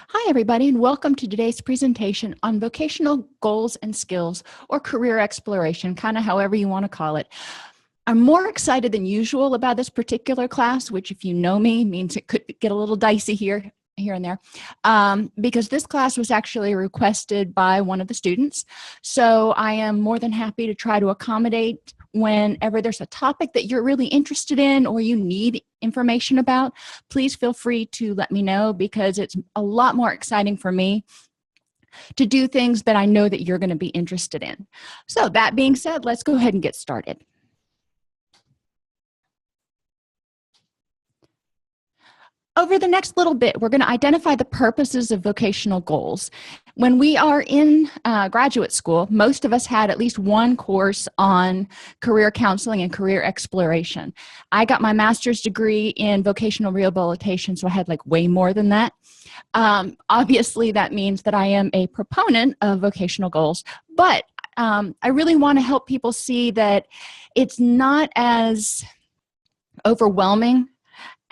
Hi, everybody, and welcome to today's presentation on vocational goals and skills, or career exploration, kind of however you want to call it. I'm more excited than usual about this particular class, which, if you know me, means it could get a little dicey here and there, because this class was actually requested by one of the students. So I am more than happy to try to accommodate whenever there's a topic that you're really interested in or you need information about. Please feel free to let me know, because it's a lot more exciting for me to do things that I know that you're going to be interested in. So that being said, let's go ahead and get started. Over the next little bit, we're going to identify the purposes of vocational goals. When we are in graduate school, most of us had at least one course on career counseling and career exploration. I got my master's degree in vocational rehabilitation, so I had like way more than that. Obviously, that means that I am a proponent of vocational goals, but I really want to help people see that it's not as overwhelming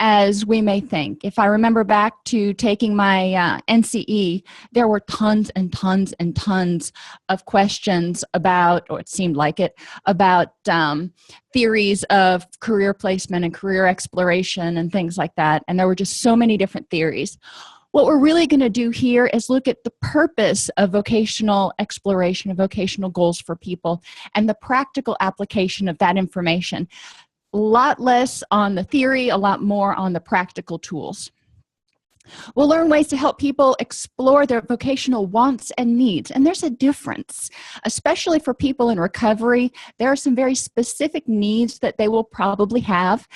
as we may think. If I remember back to taking my NCE, there were tons and tons and tons of questions about, or it seemed like it, about theories of career placement and career exploration and things like that. And there were just so many different theories. What we're really going to do here is look at the purpose of vocational exploration and vocational goals for people and the practical application of that information. A lot less on the theory, a lot more on the practical tools. We'll learn ways to help people explore their vocational wants and needs. And there's a difference, especially for people in recovery. There are some very specific needs that they will probably have,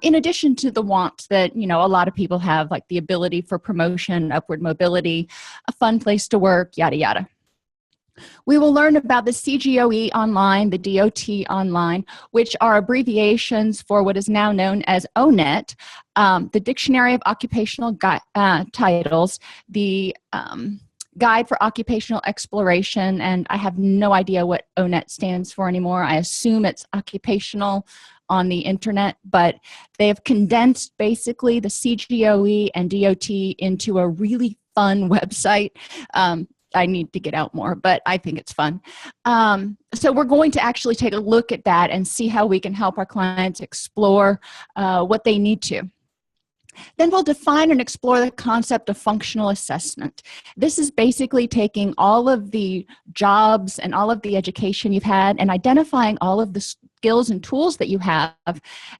in addition to the wants that, a lot of people have, like the ability for promotion, upward mobility, a fun place to work, yada, yada. We will learn about the CGOE online, the DOT online, which are abbreviations for what is now known as ONET, the Dictionary of Occupational Titles, the Guide for Occupational Exploration, and I have no idea what ONET stands for anymore. I assume it's occupational on the internet, but they have condensed basically the CGOE and DOT into a really fun website. I need to get out more, but I think it's fun. So we're going to actually take a look at that and see how we can help our clients explore what they need to. Then we'll define and explore the concept of functional assessment. This is basically taking all of the jobs and all of the education you've had and identifying all of the skills and tools that you have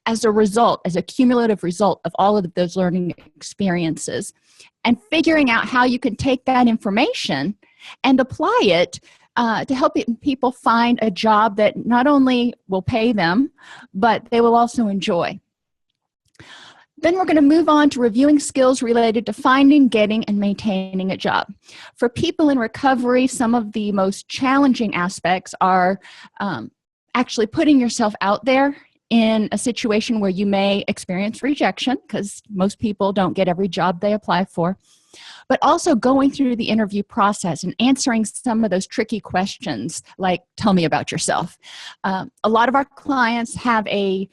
as a result, as a cumulative result of all of those learning experiences, and figuring out how you can take that information and apply it to help people find a job that not only will pay them, but they will also enjoy. Then we're going to move on to reviewing skills related to finding, getting, and maintaining a job. For people in recovery, some of the most challenging aspects are actually putting yourself out there in a situation where you may experience rejection, because most people don't get every job they apply for, but also going through the interview process and answering some of those tricky questions, like, tell me about yourself. A lot of our clients have a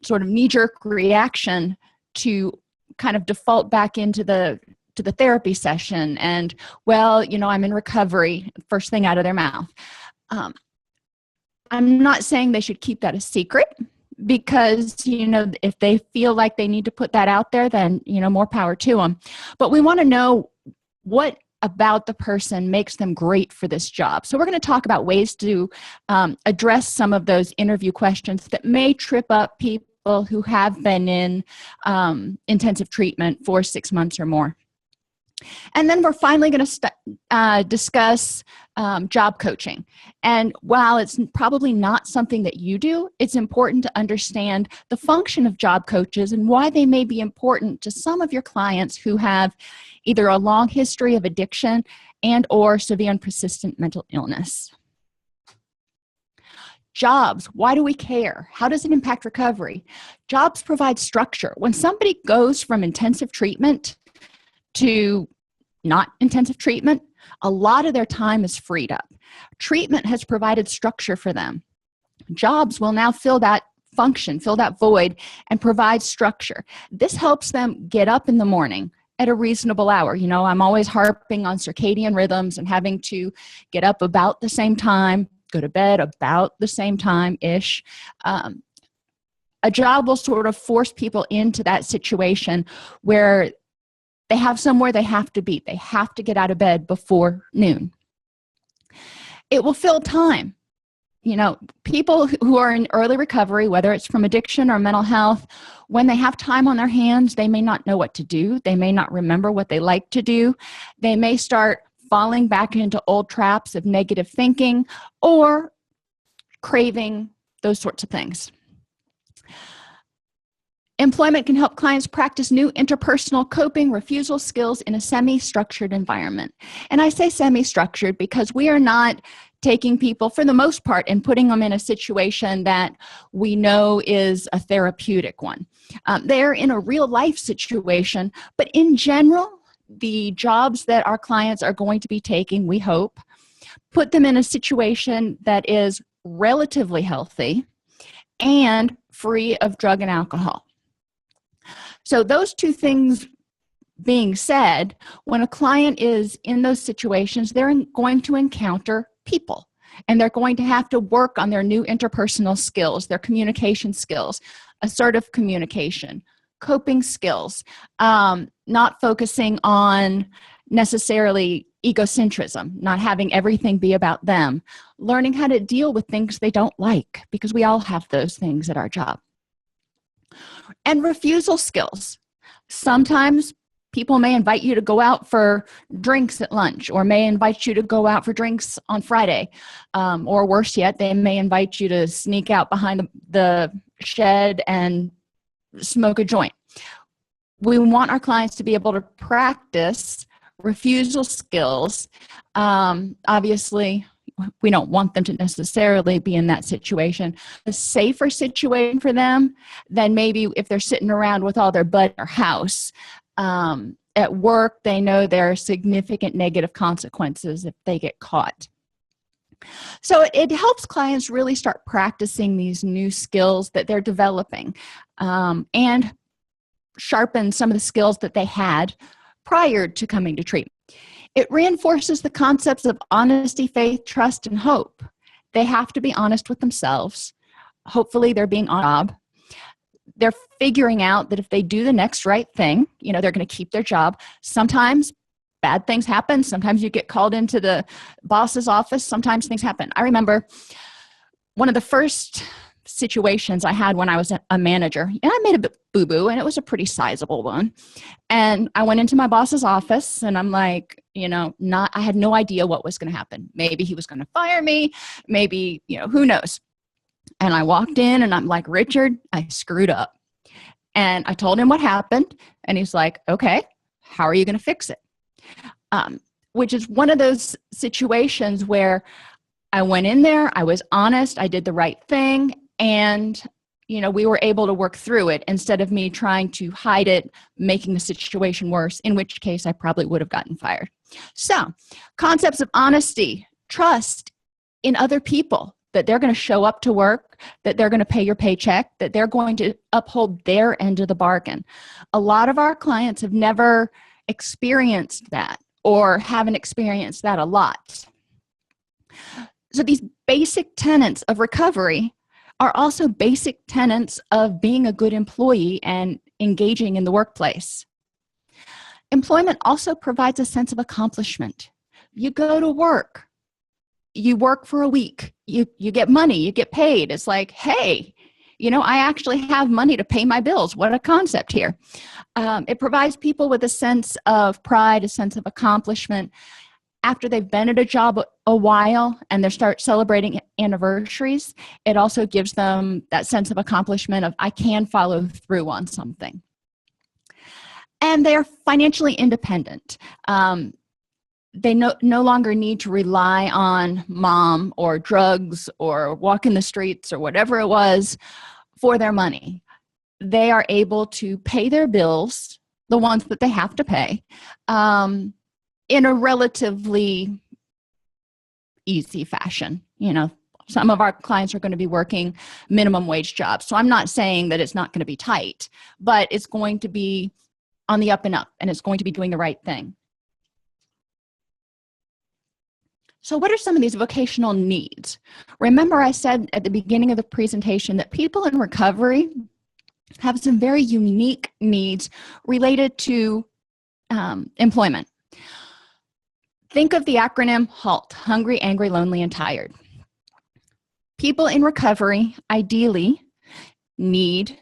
sort of knee-jerk reaction to kind of default back into the therapy session and, well, I'm in recovery, first thing out of their mouth. I'm not saying they should keep that a secret, because, if they feel like they need to put that out there, then, more power to them. But we want to know what about the person makes them great for this job. So we're going to talk about ways to address some of those interview questions that may trip up people who have been in intensive treatment for 6 months or more. And then we're finally going to discuss job coaching. And while it's probably not something that you do, it's important to understand the function of job coaches and why they may be important to some of your clients who have either a long history of addiction and or severe and persistent mental illness. Jobs, why do we care? How does it impact recovery? Jobs provide structure. When somebody goes from intensive treatment to not intensive treatment, a lot of their time is freed up. Treatment has provided structure for them. Jobs will now fill that function, fill that void, and provide structure. This helps them get up in the morning at a reasonable hour. You know, I'm always harping on circadian rhythms and having to get up about the same time, go to bed about the same time-ish. A job will sort of force people into that situation where they have somewhere they have to be. They have to get out of bed before noon. It will fill time. You know, people who are in early recovery, whether it's from addiction or mental health, when they have time on their hands, they may not know what to do. They may not remember what they like to do. They may start falling back into old traps of negative thinking or craving, those sorts of things. Employment can help clients practice new interpersonal coping refusal skills in a semi-structured environment. And I say semi-structured because we are not taking people, for the most part, and putting them in a situation that we know is a therapeutic one. They're in a real-life situation, but in general, the jobs that our clients are going to be taking, we hope, put them in a situation that is relatively healthy and free of drug and alcohol. So those two things being said, when a client is in those situations, they're going to encounter people, and they're going to have to work on their new interpersonal skills, their communication skills, assertive communication, coping skills, not focusing on necessarily egocentrism, not having everything be about them, learning how to deal with things they don't like, because we all have those things at our job. And refusal skills. Sometimes people may invite you to go out for drinks at lunch, or may invite you to go out for drinks on Friday, or worse yet, they may invite you to sneak out behind the shed and smoke a joint. We want our clients to be able to practice refusal skills. Obviously, we don't want them to necessarily be in that situation. A safer situation for them than maybe if they're sitting around with all their buddies in their house. At work, they know there are significant negative consequences if they get caught. So it helps clients really start practicing these new skills that they're developing, and sharpen some of the skills that they had prior to coming to treatment. It reinforces the concepts of honesty, faith, trust, and hope. They have to be honest with themselves. Hopefully they're being on job. They're figuring out that if they do the next right thing, you know, they're going to keep their job. Sometimes bad things happen. Sometimes you get called into the boss's office. Sometimes things happen. I remember one of the first situations I had when I was a manager, and I made a boo-boo, and it was a pretty sizable one. And I went into my boss's office, and I'm like, you know, I had no idea what was going to happen. Maybe he was going to fire me. Maybe, you know, who knows? And I walked in, and I'm like, Richard, I screwed up. And I told him what happened, and he's like, okay, how are you going to fix it? Which is one of those situations where I went in there, I was honest, I did the right thing, and, you know, we were able to work through it instead of me trying to hide it, making the situation worse, in which case I probably would have gotten fired. So, concepts of honesty, trust in other people, that they're going to show up to work, that they're going to pay your paycheck, that they're going to uphold their end of the bargain. A lot of our clients have never experienced that, or haven't experienced that a lot. So these basic tenets of recovery are also basic tenets of being a good employee and engaging in the workplace. Employment also provides a sense of accomplishment. You go to work, you work for a week, you get money, you get paid. It's like, hey, you know, I actually have money to pay my bills. What a concept here. It provides people with a sense of pride, a sense of accomplishment. After they've been at a job a while and they start celebrating anniversaries, it also gives them that sense of accomplishment of, I can follow through on something. And they're financially independent. they no longer need to rely on mom or drugs or walking the streets or whatever it was for their money. They are able to pay their bills, the ones that they have to pay, in a relatively easy fashion. Some of our clients are going to be working minimum wage jobs. So I'm not saying that it's not going to be tight, but it's going to be on the up and up, and it's going to be doing the right thing. So what are some of these vocational needs? Remember, I said at the beginning of the presentation that people in recovery have some very unique needs related to employment. Think of the acronym HALT: hungry, angry, lonely, and tired. People in recovery ideally need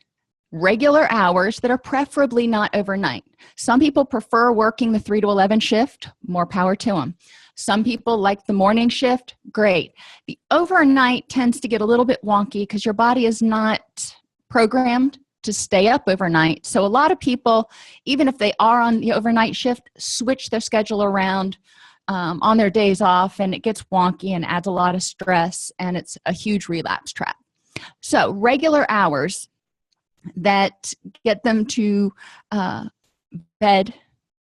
regular hours that are preferably not overnight. Some people prefer working the 3 to 11 shift, more power to them. Some people like the morning shift, great. The overnight tends to get a little bit wonky because your body is not programmed to stay up overnight. So a lot of people, even if they are on the overnight shift, switch their schedule around on their days off, and it gets wonky and adds a lot of stress, and it's a huge relapse trap. So regular hours that get them to bed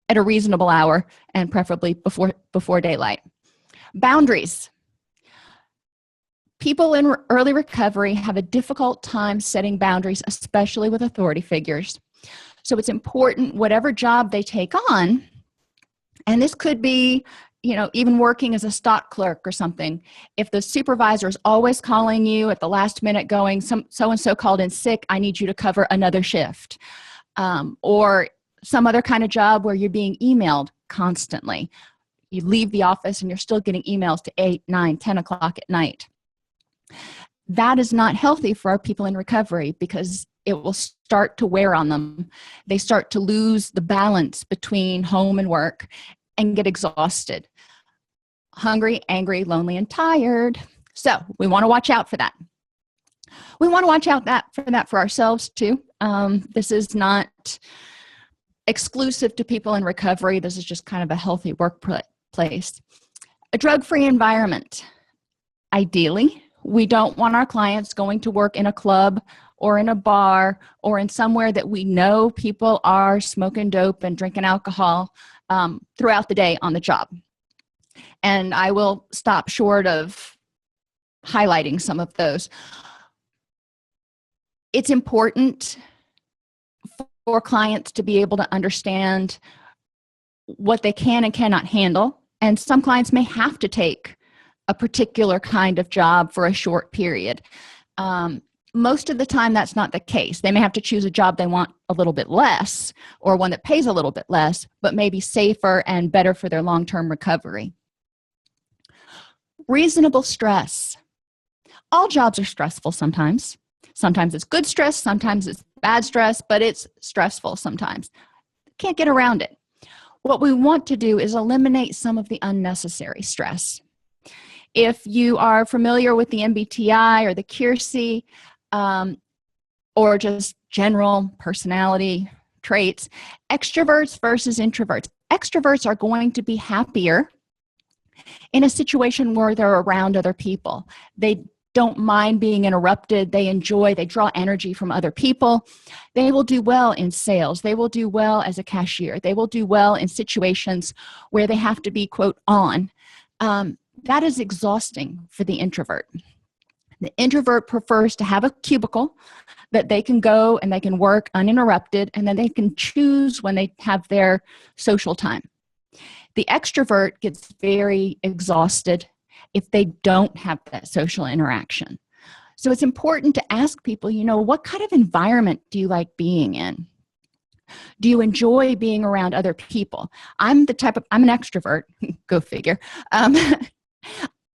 at a reasonable hour, and preferably before daylight. Boundaries. People in early recovery have a difficult time setting boundaries, especially with authority figures. So it's important, whatever job they take on, and this could be, even working as a stock clerk or something. If the supervisor is always calling you at the last minute going, so-and-so called in sick, I need you to cover another shift. Or some other kind of job where you're being emailed constantly. You leave the office and you're still getting emails to 8, 9, 10 o'clock at night. That is not healthy for our people in recovery because it will start to wear on them. They start to lose the balance between home and work and get exhausted. Hungry, angry, lonely, and tired. So we want to watch out for that. We want to watch out for that for ourselves too. This is not exclusive to people in recovery. This is just kind of a healthy workplace. A drug-free environment. Ideally, we don't want our clients going to work in a club or in a bar or in somewhere that we know people are smoking dope and drinking alcohol throughout the day on the job. And I will stop short of highlighting some of those. It's important for clients to be able to understand what they can and cannot handle. And some clients may have to take a particular kind of job for a short period. Most of the time, that's not the case. They may have to choose a job they want a little bit less or one that pays a little bit less, but maybe safer and better for their long-term recovery. Reasonable stress. All jobs are stressful sometimes. Sometimes it's good stress, sometimes it's bad stress, but it's stressful sometimes. Can't get around it. What we want to do is eliminate some of the unnecessary stress. If you are familiar with the MBTI or the Keirsey, or just general personality traits, extroverts versus introverts. Extroverts are going to be happier in a situation where they're around other people. They don't mind being interrupted. They draw energy from other people. They will do well in sales. They will do well as a cashier. They will do well in situations where they have to be, quote, on. That is exhausting for the introvert. The introvert prefers to have a cubicle that they can go and they can work uninterrupted, and then they can choose when they have their social time. The extrovert gets very exhausted if they don't have that social interaction. So it's important to ask people, what kind of environment do you like being in? Do you enjoy being around other people? I'm an extrovert, go figure.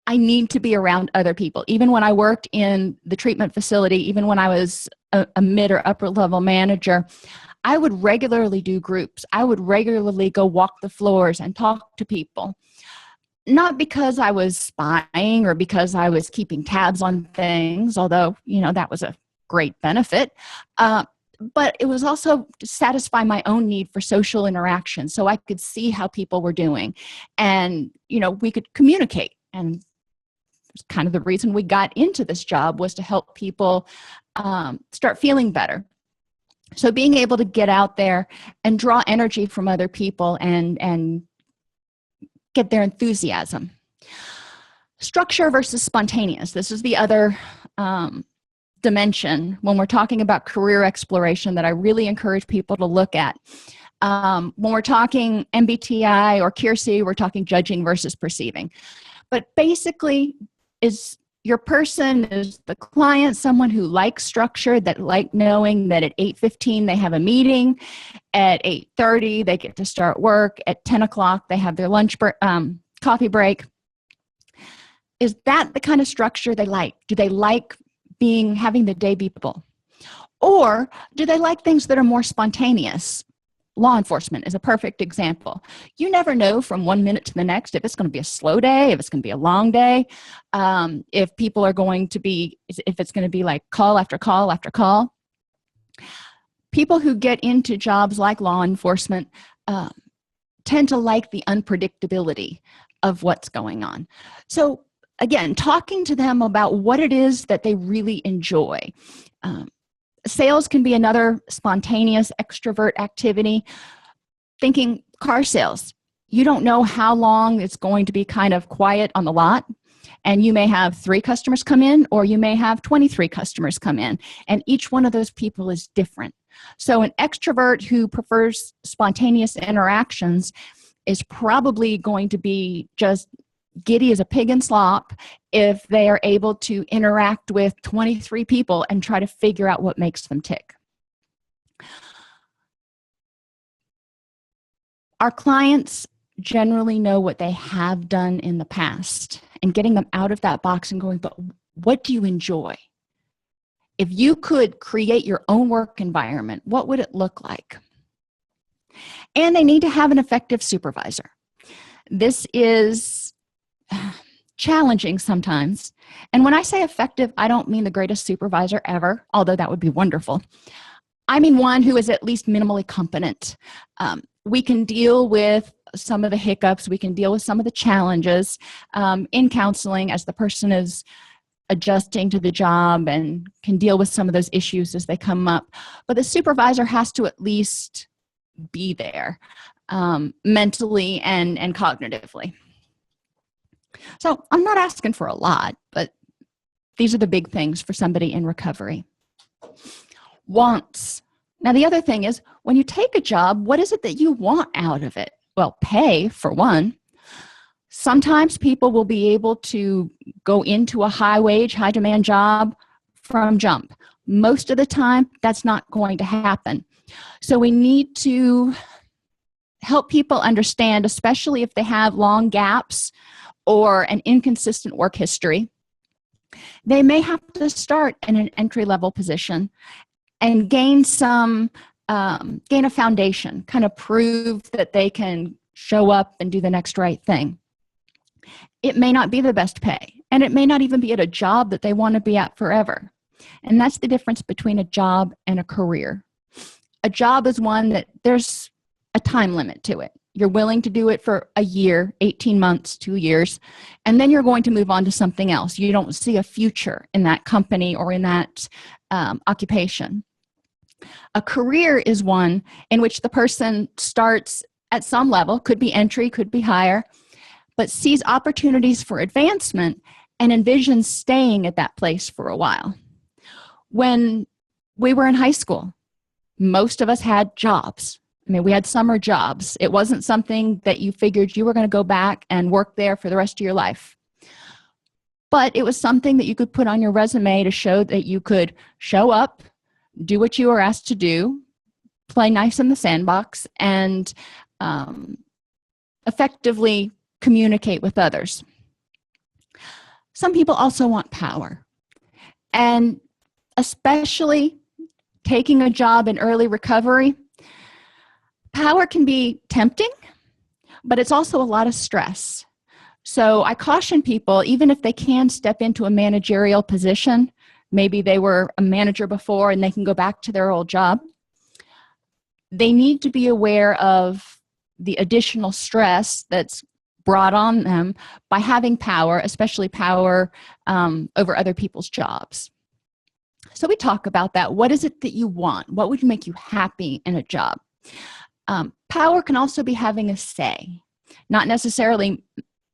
I need to be around other people. Even when I worked in the treatment facility, even when I was a mid or upper level manager, I would regularly do groups. I would regularly go walk the floors and talk to people. Not because I was spying or because I was keeping tabs on things, although, that was a great benefit. but it was also to satisfy my own need for social interaction, so I could see how people were doing, and we could communicate. And kind of the reason we got into this job was to help people start feeling better. So being able to get out there and draw energy from other people and get their enthusiasm. Structure versus spontaneous. This is the other dimension when we're talking about career exploration that I really encourage people to look at. When we're talking MBTI or Keirsey, we're talking judging versus perceiving. But basically, is the client someone who likes structure, that like knowing that at 8:15 they have a meeting, at 8:30 they get to start work, at 10 o'clock they have their coffee break? Is that the kind of structure they like? Do they like having the day be people? Or do they like things that are more spontaneous? Law enforcement is a perfect example. You never know from 1 minute to the next if it's going to be a slow day, if it's going to be a long day, if it's going to be like call after call after call. People who get into jobs like law enforcement tend to like the unpredictability of what's going on. So again, talking to them about what it is that they really enjoy. Sales can be another spontaneous extrovert activity. Thinking car sales, you don't know how long it's going to be kind of quiet on the lot, and you may have 3 customers come in, or you may have 23 customers come in, and each one of those people is different. So an extrovert who prefers spontaneous interactions is probably going to be just giddy as a pig in slop if they are able to interact with 23 people and try to figure out what makes them tick. Our clients generally know what they have done in the past, and getting them out of that box and going, but what do you enjoy? If you could create your own work environment, what would it look like? And they need to have an effective supervisor. This is challenging sometimes. And when I say effective, I don't mean the greatest supervisor ever, although that would be wonderful. I mean one who is at least minimally competent. We can deal with some of the hiccups. We can deal with some of the challenges in counseling as the person is adjusting to the job, and can deal with some of those issues as they come up. But the supervisor has to at least be there mentally and cognitively. So I'm not asking for a lot, but these are the big things for somebody in recovery. Wants. Now, the other thing is, when you take a job, what is it that you want out of it? Well, pay, for one. Sometimes people will be able to go into a high-wage, high-demand job from jump. Most of the time, that's not going to happen. So we need to help people understand, especially if they have long gaps or an inconsistent work history, they may have to start in an entry-level position and gain a foundation, kind of prove that they can show up and do the next right thing. It may not be the best pay, and it may not even be at a job that they want to be at forever. And that's the difference between a job and a career. A job is one that there's a time limit to it. You're willing to do it for a year, 18 months, 2 years, and then you're going to move on to something else. You don't see a future in that company or in that occupation. A career is one in which the person starts at some level, could be entry, could be higher, but sees opportunities for advancement and envisions staying at that place for a while. When we were in high school, most of us had jobs. I mean, we had summer jobs. It wasn't something that you figured you were going to go back and work there for the rest of your life. But it was something that you could put on your resume to show that you could show up, do what you were asked to do, play nice in the sandbox, and effectively communicate with others. Some people also want power. And especially taking a job in early recovery, power can be tempting, but it's also a lot of stress. So I caution people, even if they can step into a managerial position, maybe they were a manager before and they can go back to their old job, They need to be aware of the additional stress that's brought on them by having power, especially power over other people's jobs. So we talk about that. What is it that you want? What would make you happy in a job? Power can also be having a say, not necessarily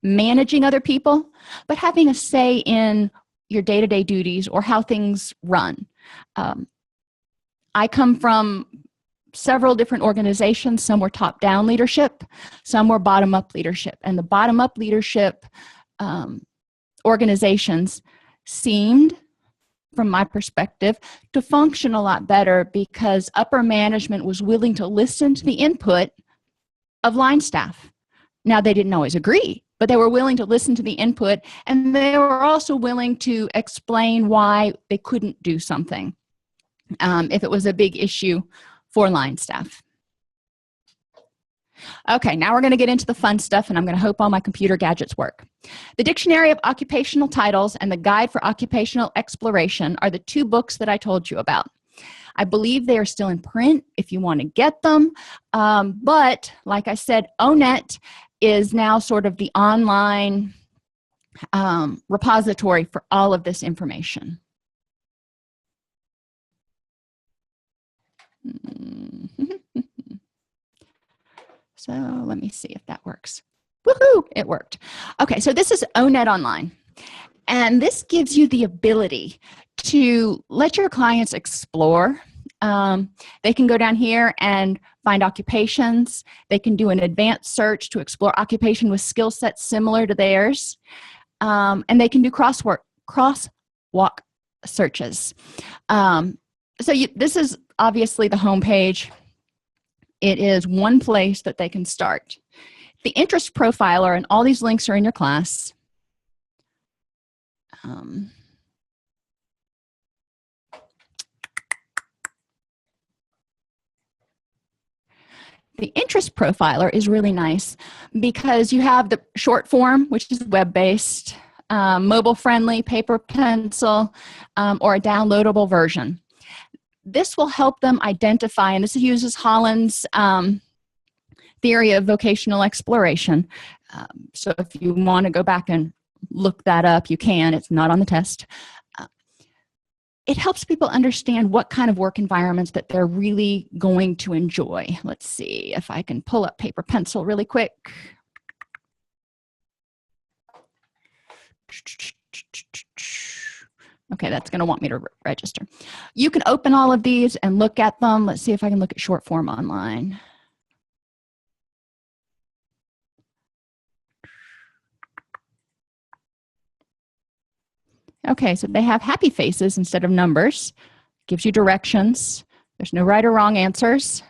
managing other people, but having a say in your day-to-day duties or how things run. I come from several different organizations. Some were top-down leadership, some were bottom-up leadership. And the bottom-up leadership organizations seemed, from my perspective, to function a lot better because upper management was willing to listen to the input of line staff. Now, they didn't always agree, but they were willing to listen to the input, and they were also willing to explain why they couldn't do something if it was a big issue for line staff. Okay, now we're going to get into the fun stuff, and I'm going to hope all my computer gadgets work. The Dictionary of Occupational Titles and the Guide for Occupational Exploration are the two books that I told you about. I believe they are still in print if you want to get them, but like I said, ONET is now sort of the online repository for all of this information. So let me see if that works. Woohoo, it worked. Okay, so this is ONET Online. And this gives you the ability to let your clients explore. They can go down here and find occupations. They can do an advanced search to explore occupation with skill sets similar to theirs. And they can do crosswalk searches. This is obviously the home page. It is one place that they can start. The interest profiler, and all these links are in your class. The interest profiler is really nice because you have the short form, which is web-based, mobile-friendly, paper, pencil, or a downloadable version. This will help them identify, and this uses Holland's theory of vocational exploration. So if you want to go back and look that up, you can. It's not on the test. It helps people understand what kind of work environments that they're really going to enjoy. Let's see if I can pull up paper pencil really quick. Okay, that's going to want me to register. You can open all of these and look at them. Let's see if I can look at short form online. Okay, so they have happy faces instead of numbers. Gives you directions. There's no right or wrong answers.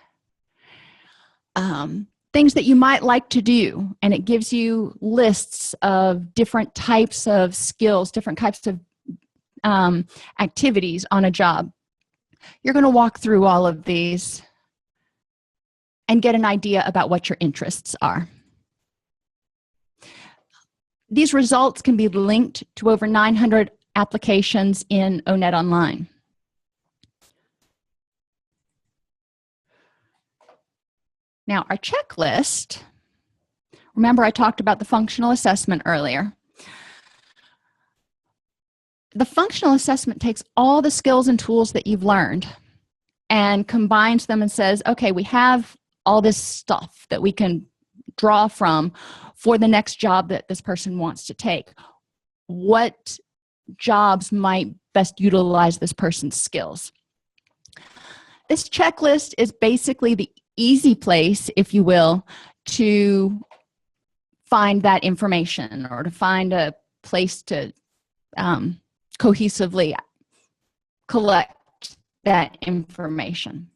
Things that you might like to do, and it gives you lists of different types of skills, different types of activities on a job. You're going to walk through all of these and get an idea about what your interests are. These results can be linked to over 900 applications in ONET Online. Now, our checklist, remember I talked about the functional assessment earlier. The functional assessment takes all the skills and tools that you've learned and combines them and says, okay, we have all this stuff that we can draw from for the next job that this person wants to take. What jobs might best utilize this person's skills? This checklist is basically the easy place, if you will, to find that information or to find a place to cohesively collect that information.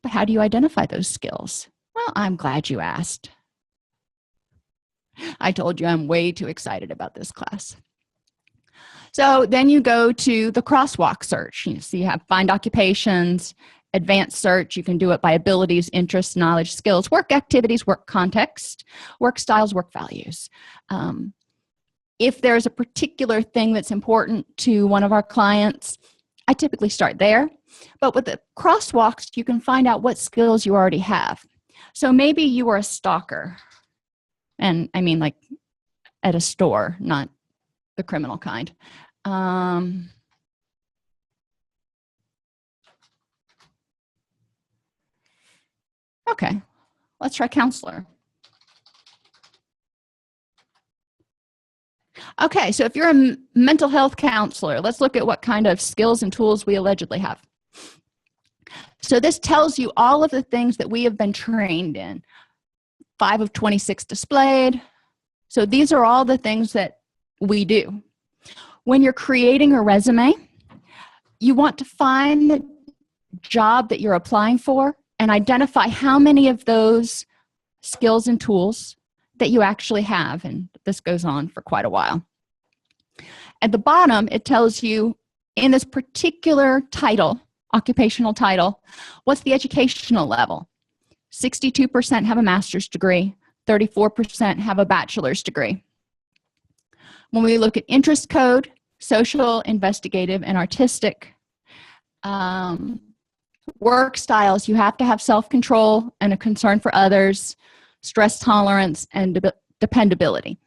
But how do you identify those skills? Well, I'm glad you asked. I told you I'm way too excited about this class. So then you go to the crosswalk search. So you have find occupations, advanced search. You can do it by abilities, interests, knowledge, skills, work activities, work context, work styles, work values. If there's a particular thing that's important to one of our clients, I typically start there, but with the crosswalks, you can find out what skills you already have. So maybe you were a stalker, and I mean like at a store, not the criminal kind. Okay, let's try counselor. Okay, so if you're a mental health counselor, let's look at what kind of skills and tools we allegedly have. So this tells you all of the things that we have been trained in. 5 of 26 displayed. So these are all the things that we do. When you're creating a resume, you want to find the job that you're applying for and identify how many of those skills and tools that you actually have. And this goes on for quite a while. At the bottom, it tells you in this particular title, occupational title, what's the educational level? 62% have a master's degree, 34% have a bachelor's degree. When we look at interest code, social, investigative, and artistic, work styles, you have to have self-control and a concern for others, stress tolerance, and dependability.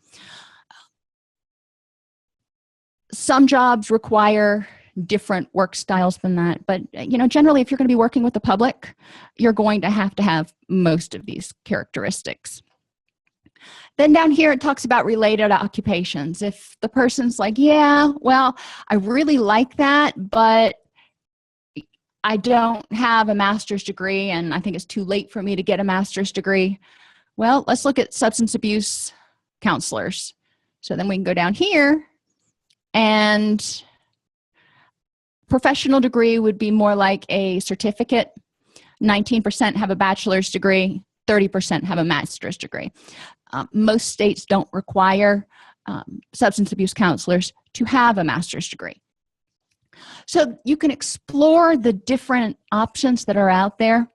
Some jobs require different work styles than that, but generally if you're going to be working with the public, you're going to have most of these characteristics. Then down here it talks about related occupations. If the person's like, yeah, well, I really like that, but I don't have a master's degree and I think it's too late for me to get a master's degree, well, let's look at substance abuse counselors. So then we can go down here, and professional degree would be more like a certificate. 19% have a bachelor's degree, 30% have a master's degree. Most states don't require substance abuse counselors to have a master's degree. So you can explore the different options that are out there.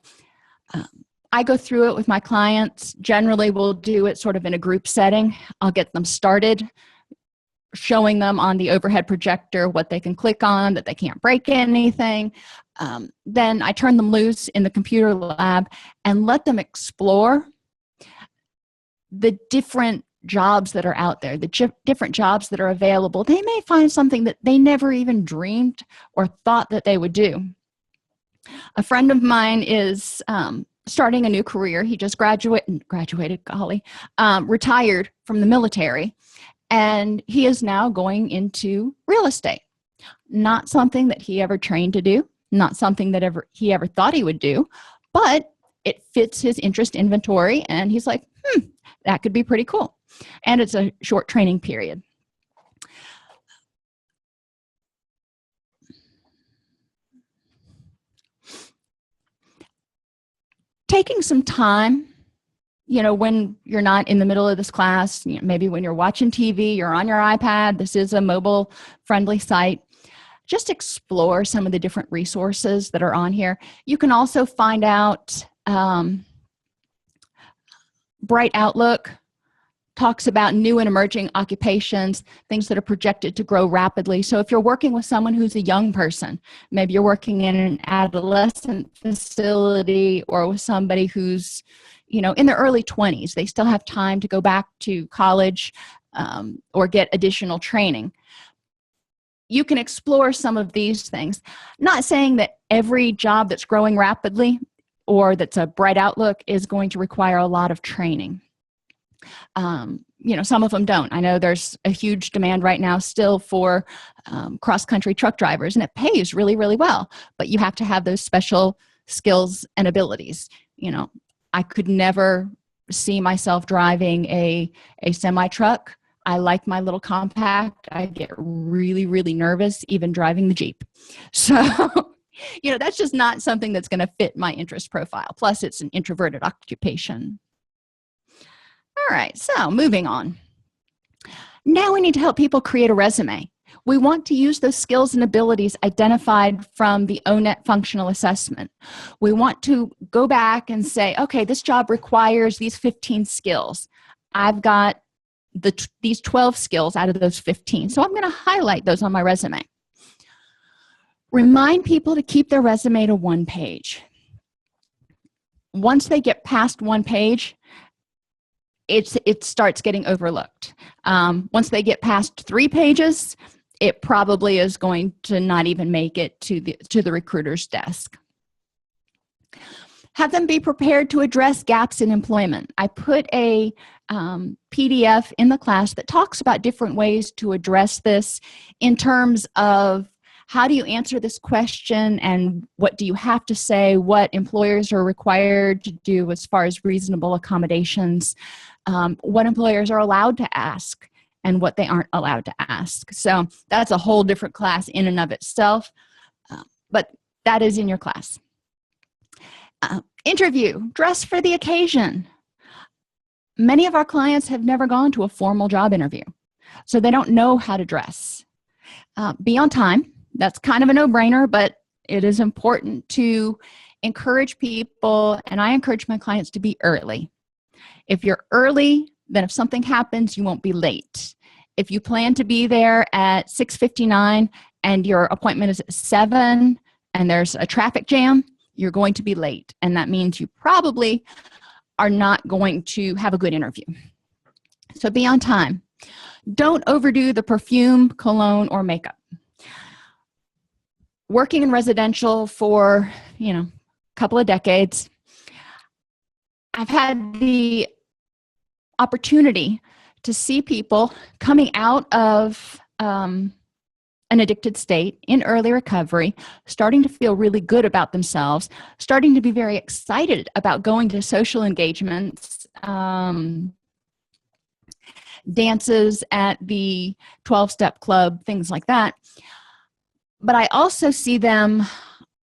I go through it with my clients. Generally, we'll do it sort of in a group setting. I'll get them started, showing them on the overhead projector what they can click on, that they can't break anything. Then I turn them loose in the computer lab and let them explore the different jobs that are out there, the different jobs that are available. They may find something that they never even dreamed or thought that they would do. A friend of mine is starting a new career. He just retired from the military, and he is now going into real estate. Not something that he ever trained to do, not something that he ever thought he would do, but it fits his interest inventory, and he's like, that could be pretty cool. And it's a short training period. Taking some time, when you're not in the middle of this class, maybe when you're watching TV, you're on your iPad, this is a mobile-friendly site, just explore some of the different resources that are on here. You can also find out, Bright Outlook talks about new and emerging occupations, things that are projected to grow rapidly. So if you're working with someone who's a young person, maybe you're working in an adolescent facility, or with somebody who's, in their early 20s, they still have time to go back to college or get additional training. You can explore some of these things. Not saying that every job that's growing rapidly or that's a bright outlook is going to require a lot of training. Some of them don't. I know there's a huge demand right now still for cross-country truck drivers, and it pays really, really well, but you have to have those special skills and abilities. I could never see myself driving a semi-truck. I like my little compact. I get really, really nervous even driving the Jeep. So, that's just not something that's going to fit my interest profile. Plus, it's an introverted occupation. All right, so moving on. Now we need to help people create a resume. We want to use those skills and abilities identified from the ONET functional assessment. We want to go back and say, okay, this job requires these 15 skills. I've got these 12 skills out of those 15, so I'm going to highlight those on my resume. Remind people to keep their resume to 1 page. Once they get past 1 page, it starts getting overlooked. Once they get past 3 pages, it probably is going to not even make it to the recruiter's desk. Have them be prepared to address gaps in employment. I put a PDF in the class that talks about different ways to address this in terms of how do you answer this question and what do you have to say, what employers are required to do as far as reasonable accommodations, what employers are allowed to ask and what they aren't allowed to ask. So that's a whole different class in and of itself, but that is in your class. Interview, dress for the occasion. Many of our clients have never gone to a formal job interview, so they don't know how to dress. Be on time. That's kind of a no-brainer, but it is important to encourage people, and I encourage my clients to be early. If you're early, then if something happens, you won't be late. If you plan to be there at 6:59 and your appointment is at 7 and there's a traffic jam, you're going to be late, and that means you probably are not going to have a good interview. So be on time. Don't overdo the perfume, cologne, or makeup. Working in residential for, a couple of decades, I've had the opportunity to see people coming out of an addicted state in early recovery, starting to feel really good about themselves, starting to be very excited about going to social engagements, dances at the 12-step club, things like that. But I also see them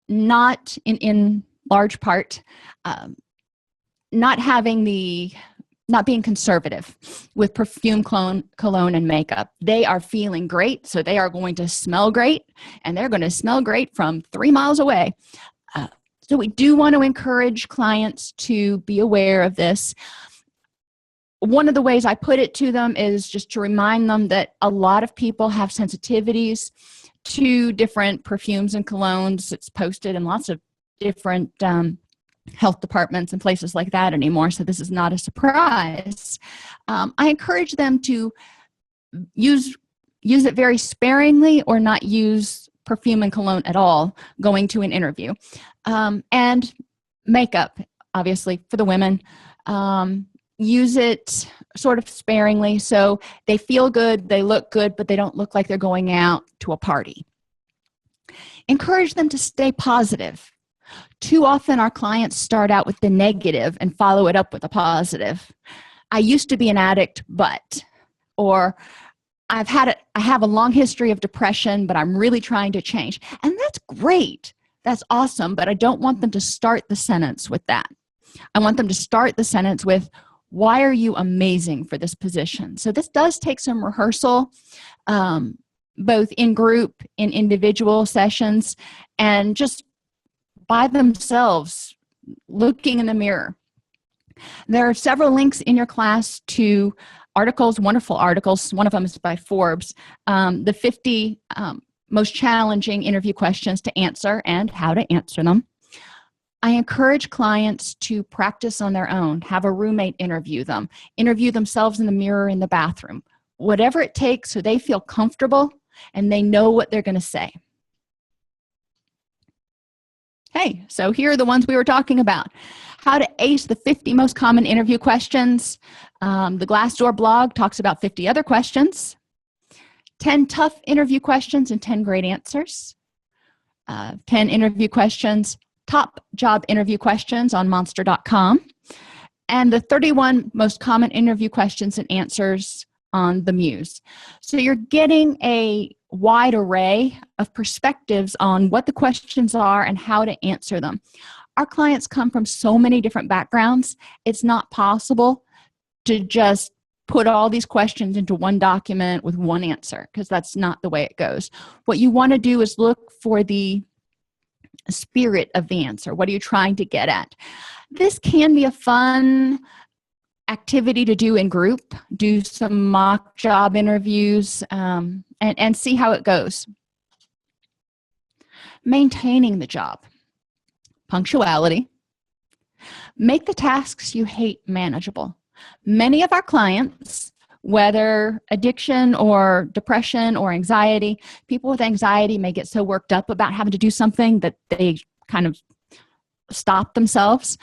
not, in large part, not being conservative with perfume, cologne, and makeup. They are feeling great, so they are going to smell great, and they're going to smell great from 3 miles away. So we do want to encourage clients to be aware of this. One of the ways I put it to them is just to remind them that a lot of people have sensitivities to different perfumes and colognes. It's posted in lots of different health departments and places like that anymore, so this is not a surprise. I encourage them to use it very sparingly or not use perfume and cologne at all going to an interview. And makeup, obviously, for the women. Use it sort of sparingly so they feel good, they look good, but they don't look like they're going out to a party. Encourage them to stay positive. Too often our clients start out with the negative and follow it up with a positive. I used to be an addict, or I have a long history of depression, but I'm really trying to change. And that's great. That's awesome, but I don't want them to start the sentence with that. I want them to start the sentence with, why are you amazing for this position? So this does take some rehearsal, both in group, in individual sessions, and just by themselves, looking in the mirror. There are several links in your class to articles, wonderful articles. One of them is by Forbes, the 50 most challenging interview questions to answer and how to answer them. I encourage clients to practice on their own, have a roommate interview them, interview themselves in the mirror in the bathroom, whatever it takes so they feel comfortable and they know what they're going to say. Hey, so here are the ones we were talking about. How to ace the 50 most common interview questions. The Glassdoor blog talks about 50 other questions. 10 tough interview questions and 10 great answers. 10 interview questions, top job interview questions on monster.com. And the 31 most common interview questions and answers on the Muse. So you're getting a wide array of perspectives on what the questions are and how to answer them. Our clients come from so many different backgrounds, it's not possible to just put all these questions into one document with one answer, because that's not the way it goes. What you want to do is look for the spirit of the answer. What are you trying to get at? This can be a fun activity to do in group, do some mock job interviews, and see how it goes. maintaining the job, punctuality, make the tasks you hate manageable. Many of our clients, whether addiction or depression or anxiety, people with anxiety may get so worked up about having to do something that they kind of stop themselves.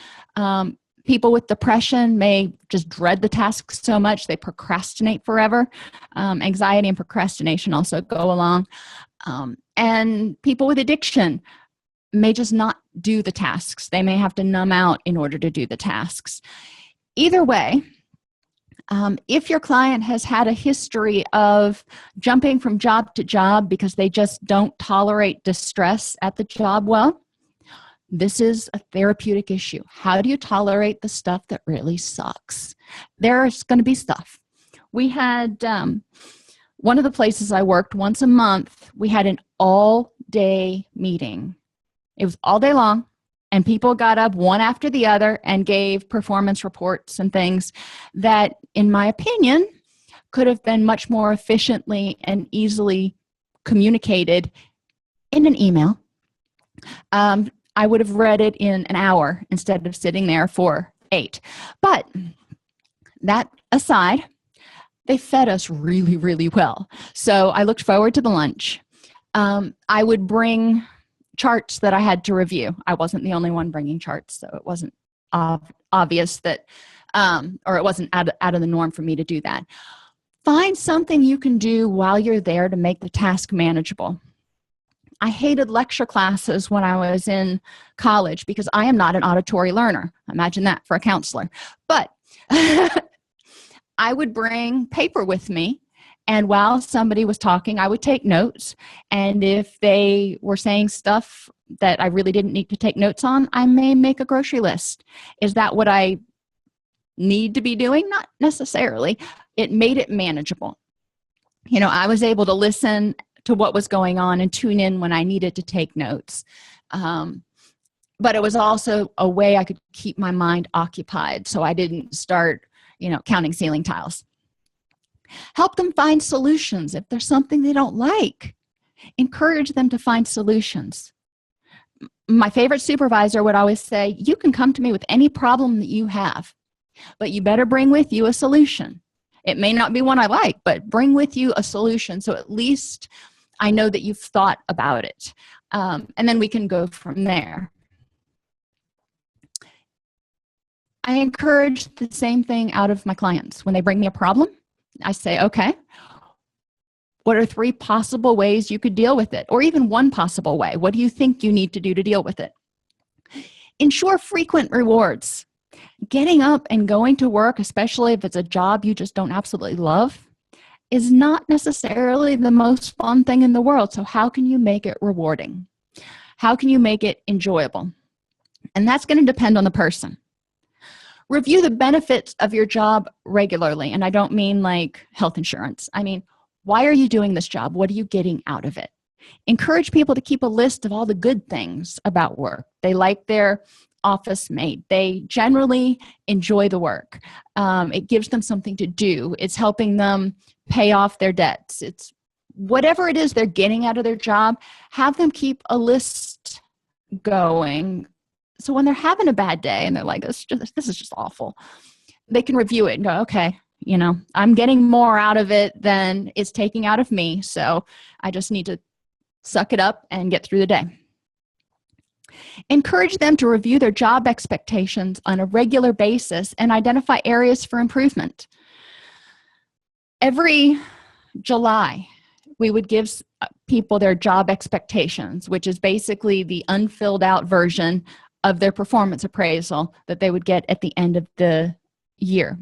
People with depression may just dread the task so much they procrastinate forever. Anxiety and procrastination also go along. And people with addiction may just not do the tasks. They may have to numb out in order to do the tasks. Either way, if your client has had a history of jumping from job to job because they just don't tolerate distress at the job well, this is a therapeutic issue. How do you tolerate the stuff that really sucks? There's going to be stuff. We had one of the places I worked once a month, we had an all-day meeting. It was all day long, and people got up one after the other and gave performance reports and things that, in my opinion, could have been much more efficiently and easily communicated in an email. I would have read it in an hour instead of sitting there for 8. But that aside, they fed us really, really well. So I looked forward to the lunch. I would bring charts that I had to review. I wasn't the only one bringing charts, so it wasn't obvious that, or it wasn't out of the norm for me to do that. Find something you can do while you're there to make the task manageable. I hated lecture classes when I was in college because I am not an auditory learner. Imagine that for a counselor. But I would bring paper with me, and while somebody was talking, I would take notes. And if they were saying stuff that I really didn't need to take notes on, I may make a grocery list. Is that what I need to be doing? Not necessarily. It made it manageable. You know, I was able to listen to what was going on and tune in when I needed to take notes. But it was also a way I could keep my mind occupied so I didn't start, counting ceiling tiles. Help them find solutions. If there's something they don't like, encourage them to find solutions. My favorite supervisor would always say, you can come to me with any problem that you have, but you better bring with you a solution. It may not be one I like, but bring with you a solution so at least I know that you've thought about it. And then we can go from there. I encourage the same thing out of my clients. When they bring me a problem, I say, okay, what are 3 possible ways you could deal with it? Or even 1 possible way. What do you think you need to do to deal with it? Ensure frequent rewards. Getting up and going to work, especially if it's a job you just don't absolutely love, is not necessarily the most fun thing in the world. So how can you make it rewarding? How can you make it enjoyable? And that's going to depend on the person. Review the benefits of your job regularly. And I don't mean like health insurance. I mean, why are you doing this job? What are you getting out of it? Encourage people to keep a list of all the good things about work. They like their office mate. They generally enjoy the work. It gives them something to do. It's helping them pay off their debts. It's whatever it is they're getting out of their job, have them keep a list going. So when they're having a bad day and they're like, this is just awful, they can review it and go, okay, I'm getting more out of it than it's taking out of me. So I just need to suck it up and get through the day. Encourage them to review their job expectations on a regular basis and identify areas for improvement. Every July, we would give people their job expectations, which is basically the unfilled out version of their performance appraisal that they would get at the end of the year.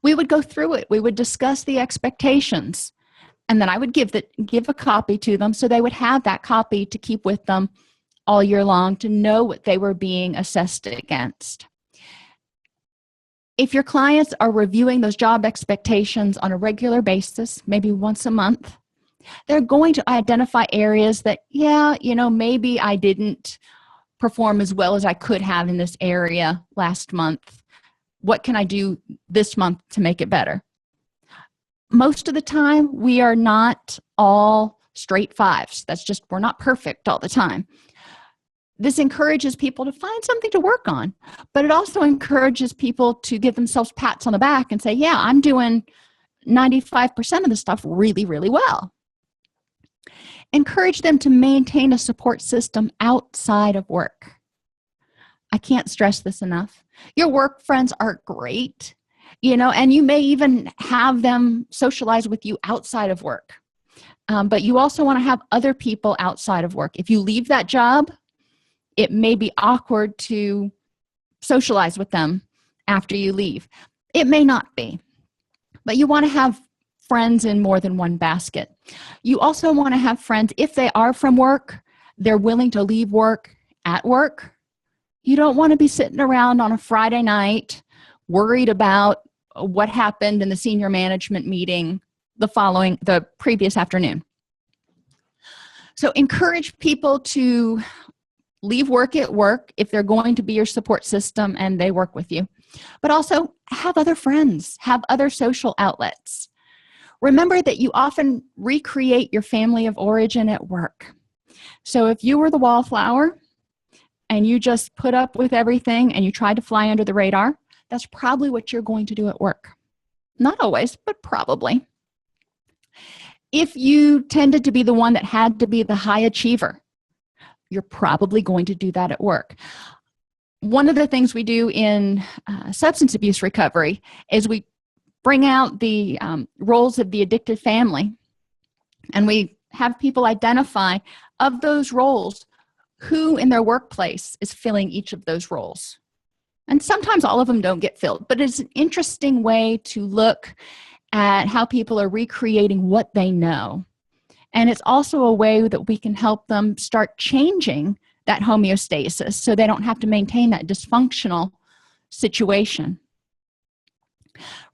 We would go through it. We would discuss the expectations, and then I would give a copy to them so they would have that copy to keep with them all year long to know what they were being assessed against. If your clients are reviewing those job expectations on a regular basis, maybe once a month, they're going to identify areas that, maybe I didn't perform as well as I could have in this area last month. What can I do this month to make it better? Most of the time, we are not all straight fives. That's just, we're not perfect all the time. This encourages people to find something to work on, but it also encourages people to give themselves pats on the back and say, yeah, I'm doing 95% of the stuff really, really well. Encourage them to maintain a support system outside of work. I can't stress this enough. Your work friends are great, and you may even have them socialize with you outside of work. But you also want to have other people outside of work. If you leave that job, it may be awkward to socialize with them after you leave. It may not be, but you want to have friends in more than one basket. You also want to have friends, if they are from work, they're willing to leave work at work. You don't want to be sitting around on a Friday night worried about what happened in the senior management meeting the previous afternoon. So encourage people to leave work at work if they're going to be your support system and they work with you. But also have other friends, have other social outlets. Remember that you often recreate your family of origin at work. So if you were the wallflower and you just put up with everything and you tried to fly under the radar, that's probably what you're going to do at work. Not always, but probably. If you tended to be the one that had to be the high achiever, you're probably going to do that at work. One of the things we do in substance abuse recovery is we bring out the roles of the addicted family, and we have people identify of those roles who in their workplace is filling each of those roles. And sometimes all of them don't get filled, but it's an interesting way to look at how people are recreating what they know. And it's also a way that we can help them start changing that homeostasis so they don't have to maintain that dysfunctional situation.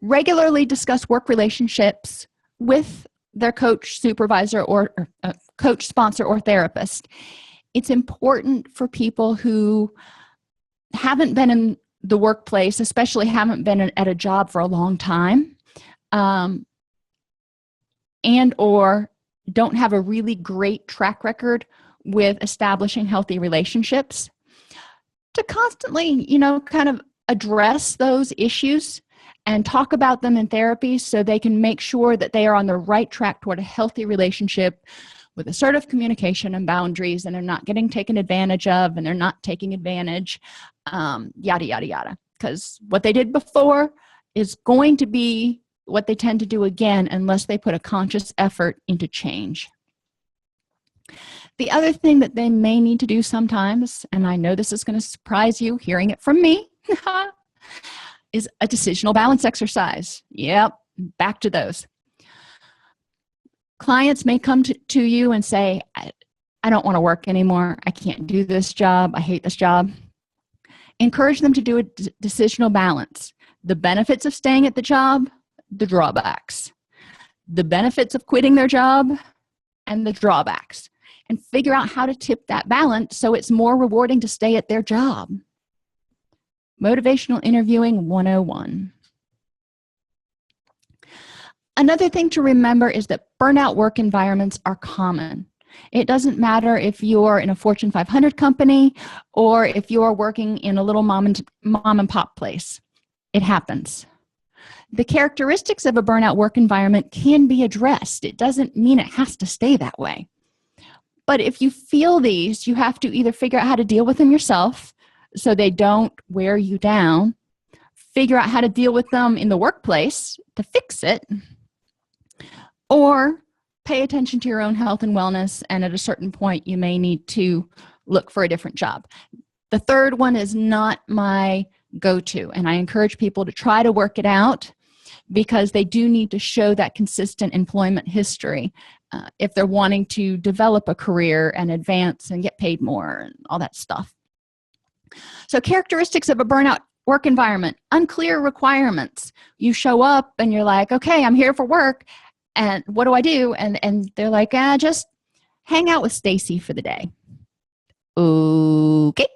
Regularly discuss work relationships with their coach, supervisor, or coach, sponsor, or therapist. It's important for people who haven't been in the workplace, especially haven't been at a job for a long time, and or don't have a really great track record with establishing healthy relationships, to constantly, kind of address those issues and talk about them in therapy so they can make sure that they are on the right track toward a healthy relationship with assertive communication and boundaries, and they're not getting taken advantage of, and they're not taking advantage, yada, yada, yada. Because what they did before is going to be what they tend to do again unless they put a conscious effort into change. The other thing that they may need to do sometimes, and I know this is going to surprise you hearing it from me, is a decisional balance exercise. Yep, back to those. Clients may come to you and say, I don't want to work anymore. I can't do this job. I hate this job. Encourage them to do a decisional balance. The benefits of staying at the job, the drawbacks. The benefits of quitting their job, and the drawbacks. And figure out how to tip that balance so it's more rewarding to stay at their job. Motivational Interviewing 101. Another thing to remember is that burnout work environments are common. It doesn't matter if you're in a Fortune 500 company or if you're working in a little mom and pop place. It happens. The characteristics of a burnout work environment can be addressed. It doesn't mean it has to stay that way. But if you feel these, you have to either figure out how to deal with them yourself so they don't wear you down, figure out how to deal with them in the workplace to fix it, or pay attention to your own health and wellness, and at a certain point, you may need to look for a different job. The third one is not my go-to, and I encourage people to try to work it out because they do need to show that consistent employment history if they're wanting to develop a career and advance and get paid more and all that stuff. So characteristics of a burnout work environment: unclear requirements. You show up and you're like, okay, I'm here for work, and what do I do? And they're like, just hang out with Stacy for the day. Okay.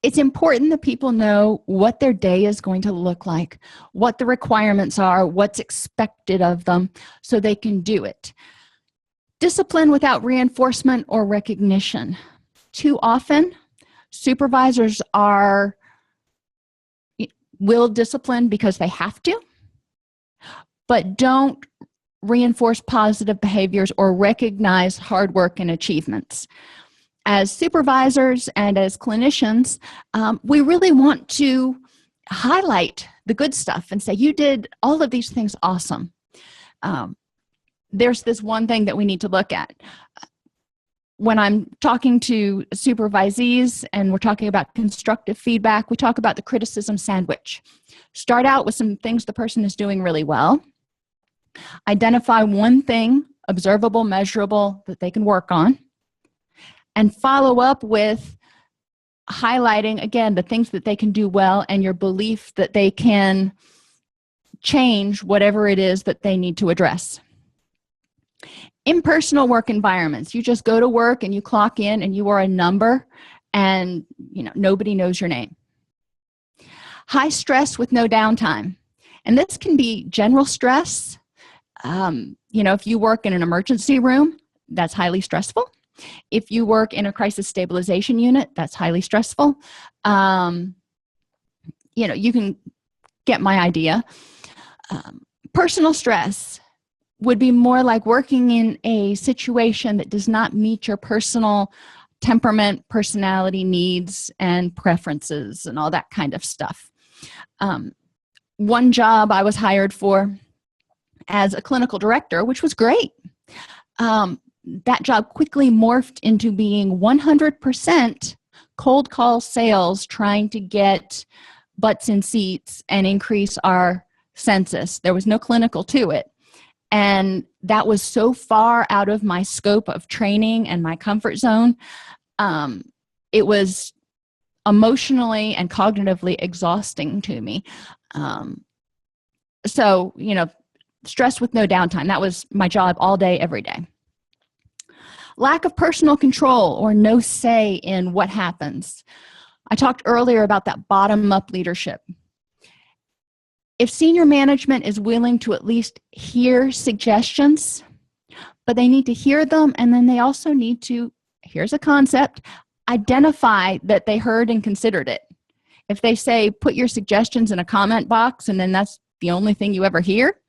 It's important that people know what their day is going to look like, what the requirements are, what's expected of them, so they can do it. Discipline without reinforcement or recognition. Too often, supervisors will discipline because they have to, but don't reinforce positive behaviors or recognize hard work and achievements. As supervisors and as clinicians, we really want to highlight the good stuff and say, you did all of these things awesome. There's this one thing that we need to look at. When I'm talking to supervisees and we're talking about constructive feedback, we talk about the criticism sandwich. Start out with some things the person is doing really well. Identify one thing, observable, measurable, that they can work on. And follow up with highlighting, again, the things that they can do well and your belief that they can change whatever it is that they need to address. Impersonal work environments. You just go to work and you clock in and you are a number and nobody knows your name. High stress with no downtime. And this can be general stress. If you work in an emergency room, that's highly stressful. If you work in a crisis stabilization unit, that's highly stressful. You can get my idea. Personal stress would be more like working in a situation that does not meet your personal temperament, personality needs, and preferences, and all that kind of stuff. One job I was hired for as a clinical director, which was great. That job quickly morphed into being 100% cold call sales, trying to get butts in seats and increase our census. There was no clinical to it. And that was so far out of my scope of training and my comfort zone. It was emotionally and cognitively exhausting to me. Stress with no downtime. That was my job all day, every day. Lack of personal control or no say in what happens. I talked earlier about that bottom-up leadership. If senior management is willing to at least hear suggestions, but they need to hear them, and then they also need to, here's a concept, identify that they heard and considered it. If they say, put your suggestions in a comment box, and then that's the only thing you ever hear,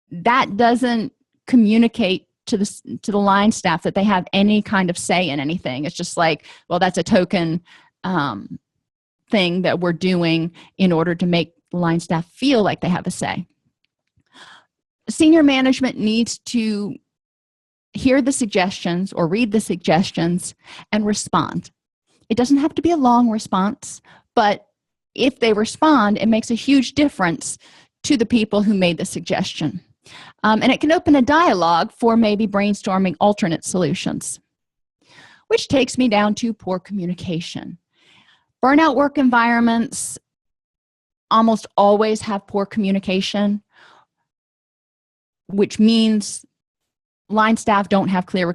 that doesn't communicate to the line staff that they have any kind of say in anything. It's just like, well, that's a token thing that we're doing in order to make the line staff feel like they have a say. Senior management needs to hear the suggestions or read the suggestions and respond. It doesn't have to be a long response, but if they respond, it makes a huge difference to the people who made the suggestion. And it can open a dialogue for maybe brainstorming alternate solutions, which takes me down to poor communication. Burnout work environments almost always have poor communication, which means line staff don't have clear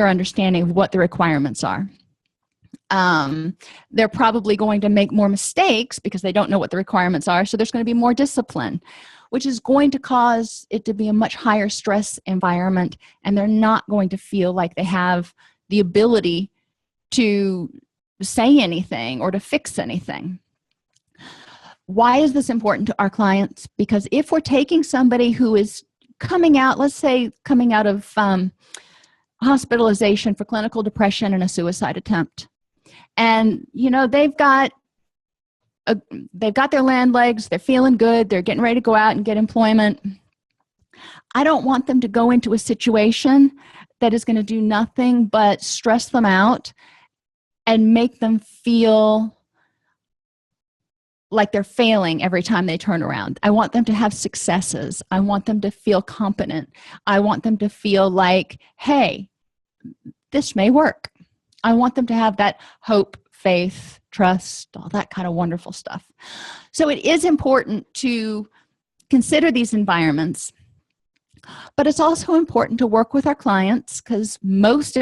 understanding of what the requirements are. They're probably going to make more mistakes because they don't know what the requirements are, so there's going to be more discipline, which is going to cause it to be a much higher stress environment, and they're not going to feel like they have the ability to say anything or to fix anything. Why is this important to our clients? Because if we're taking somebody who is coming out, let's say coming out of hospitalization for clinical depression and a suicide attempt, and they've got their land legs, they're feeling good, they're getting ready to go out and get employment. I don't want them to go into a situation that is going to do nothing but stress them out and make them feel like they're failing every time they turn around. I want them to have successes. I want them to feel competent. I want them to feel like, hey, this may work. I want them to have that hope, faith, trust, all that kind of wonderful stuff. So it is important to consider these environments, but it's also important to work with our clients, because most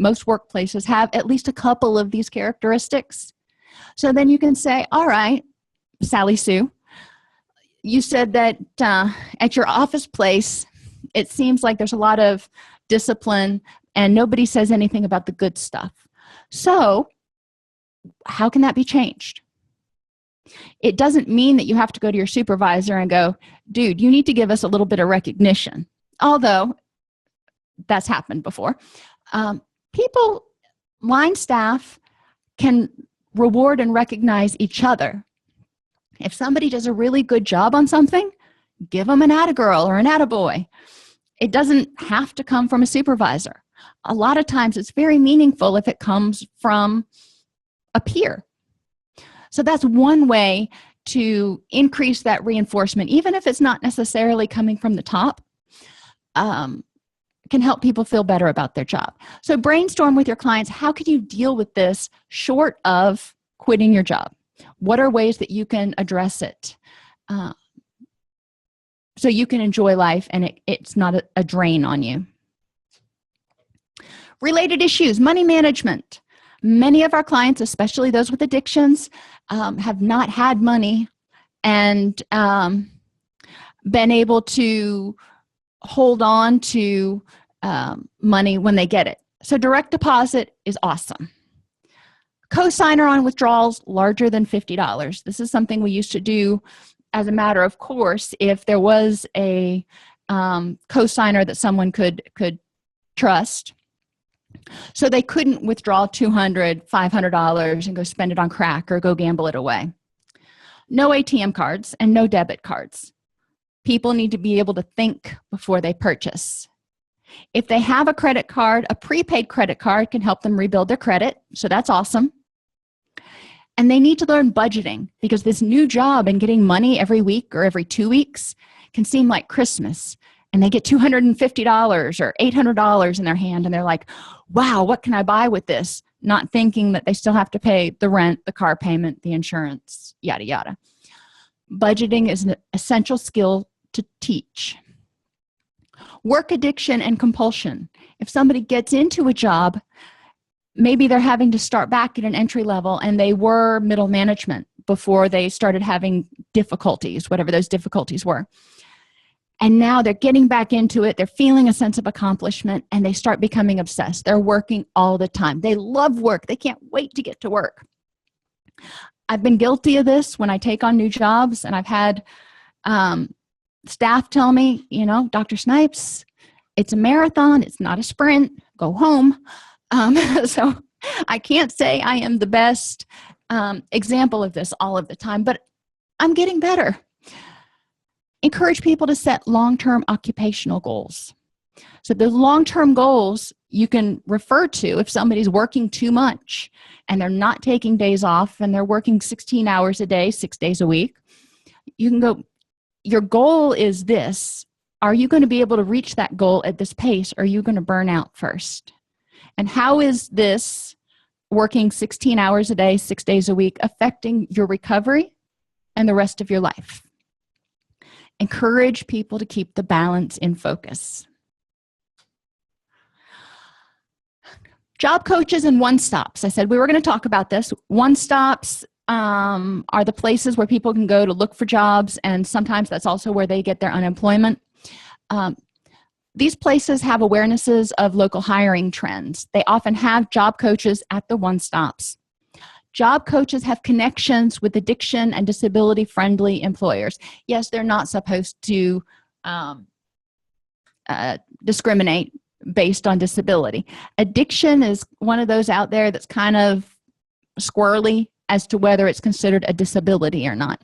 most workplaces have at least a couple of these characteristics. So then you can say, all right, Sally Sue, you said that at your office place, it seems like there's a lot of discipline and nobody says anything about the good stuff. So how can that be changed? It doesn't mean that you have to go to your supervisor and go, dude, you need to give us a little bit of recognition. Although that's happened before. People, line staff, can reward and recognize each other. If somebody does a really good job on something, give them an atta-girl or an atta-boy. It doesn't have to come from a supervisor. A lot of times it's very meaningful if it comes from a peer. So that's one way to increase that reinforcement, even if it's not necessarily coming from the top. Can help people feel better about their job. So brainstorm with your clients, how can you deal with this short of quitting your job? What are ways that you can address it so you can enjoy life and it's not a drain on you? Related issues, money management. Many of our clients, especially those with addictions, have not had money and been able to hold on to money when they get it. So direct deposit is awesome. Co-signer on withdrawals larger than $50. This is something we used to do as a matter of course if there was a co-signer that someone could trust. So they couldn't withdraw $200, $500 and go spend it on crack or go gamble it away. No ATM cards and no debit cards. People need to be able to think before they purchase. If they have a credit card, a prepaid credit card can help them rebuild their credit, so that's awesome. And they need to learn budgeting because this new job and getting money every week or every 2 weeks can seem like Christmas. And they get $250 or $800 in their hand and they're like, wow, what can I buy with this? Not thinking that they still have to pay the rent, the car payment, the insurance, yada, yada. Budgeting is an essential skill to teach. Work addiction and compulsion. If somebody gets into a job, maybe they're having to start back at an entry level and they were middle management before they started having difficulties, whatever those difficulties were. And now they're getting back into it. They're feeling a sense of accomplishment and they start becoming obsessed. They're working all the time. They love work. They can't wait to get to work. I've been guilty of this when I take on new jobs, and I've had staff tell me, you know, Dr. Snipes, it's a marathon. It's not a sprint. Go home. So I can't say I am the best example of this all of the time, but I'm getting better. Encourage people to set long-term occupational goals. So the long-term goals you can refer to if somebody's working too much and they're not taking days off and they're working 16 hours a day, 6 days a week. You can go, your goal is this. Are you going to be able to reach that goal at this pace? Or are you going to burn out first? And how is this working 16 hours a day, 6 days a week affecting your recovery and the rest of your life? Encourage people to keep the balance in focus. Job coaches and one-stops. I said we were going to talk about this. One-stops are the places where people can go to look for jobs, and sometimes that's also where they get their unemployment. These places have awarenesses of local hiring trends. They often have job coaches at the one-stops. Job coaches have connections with addiction and disability-friendly employers. Yes, they're not supposed to discriminate based on disability. Addiction is one of those out there that's kind of squirrely as to whether it's considered a disability or not.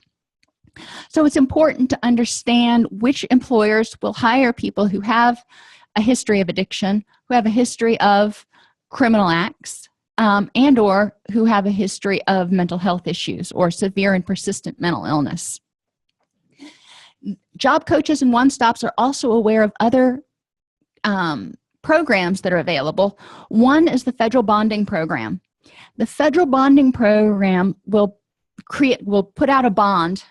So it's important to understand which employers will hire people who have a history of addiction, who have a history of criminal acts, and or who have a history of mental health issues or severe and persistent mental illness. Job coaches and one-stops are also aware of other programs that are available. One is the federal bonding program. The federal bonding program will put out a bond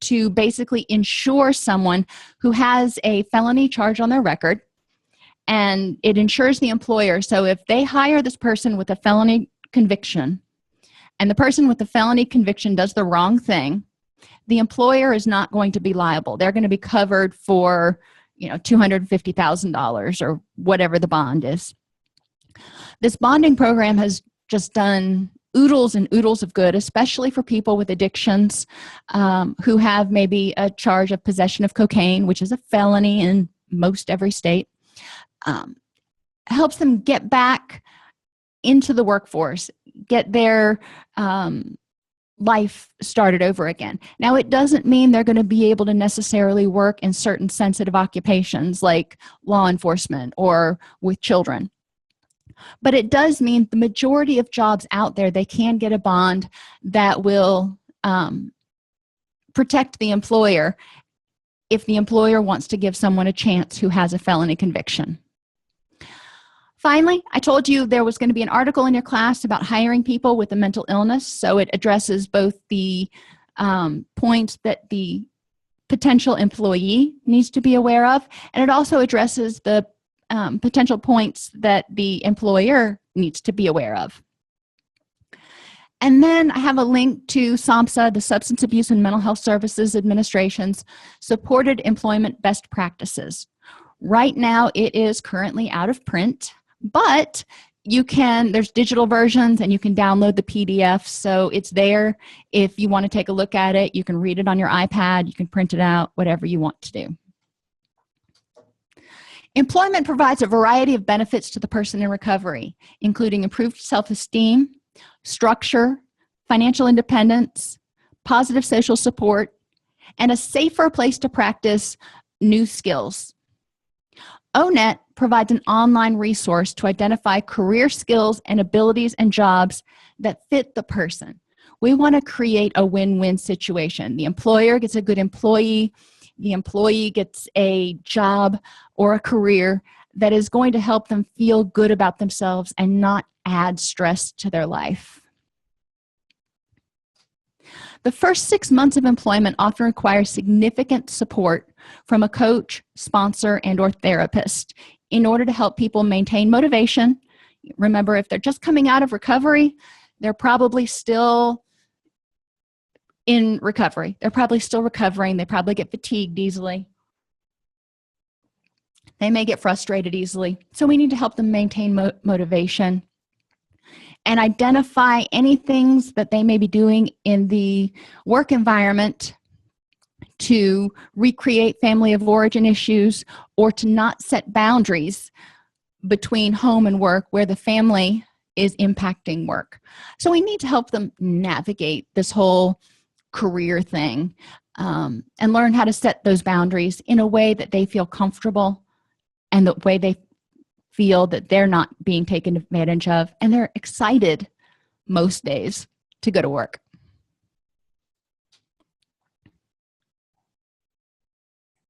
to basically insure someone who has a felony charge on their record, and it ensures the employer. So if they hire this person with a felony conviction and the person with the felony conviction does the wrong thing, the employer is not going to be liable. They're going to be covered for, $250,000 or whatever the bond is. This bonding program has just done oodles and oodles of good, especially for people with addictions who have maybe a charge of possession of cocaine, which is a felony in most every state. Helps them get back into the workforce, get their life started over again. Now, it doesn't mean they're going to be able to necessarily work in certain sensitive occupations like law enforcement or with children. But it does mean the majority of jobs out there, they can get a bond that will protect the employer if the employer wants to give someone a chance who has a felony conviction. Finally, I told you there was going to be an article in your class about hiring people with a mental illness, so it addresses both the points that the potential employee needs to be aware of, and it also addresses the potential points that the employer needs to be aware of. And then I have a link to SAMHSA, the Substance Abuse and Mental Health Services Administration's Supported Employment Best Practices. Right now, it is currently out of print, but there's digital versions and you can download the PDF, so it's there. If you want to take a look at it, you can read it on your iPad, you can print it out, whatever you want to do. Employment provides a variety of benefits to the person in recovery, including improved self-esteem, structure, financial independence, positive social support, and a safer place to practice new skills. ONET provides an online resource to identify career skills and abilities and jobs that fit the person. We want to create a win-win situation. The employer gets a good employee, the employee gets a job or a career that is going to help them feel good about themselves and not add stress to their life. The first 6 months of employment often require significant support from a coach, sponsor, and/or therapist in order to help people maintain motivation. Remember, if they're just coming out of recovery, they're probably still in recovery. They're probably still recovering. They probably get fatigued easily. They may get frustrated easily. So we need to help them maintain motivation and identify any things that they may be doing in the work environment to recreate family of origin issues or to not set boundaries between home and work where the family is impacting work. So we need to help them navigate this whole career thing and learn how to set those boundaries in a way that they feel comfortable and the way they feel that they're not being taken advantage of and they're excited most days to go to work.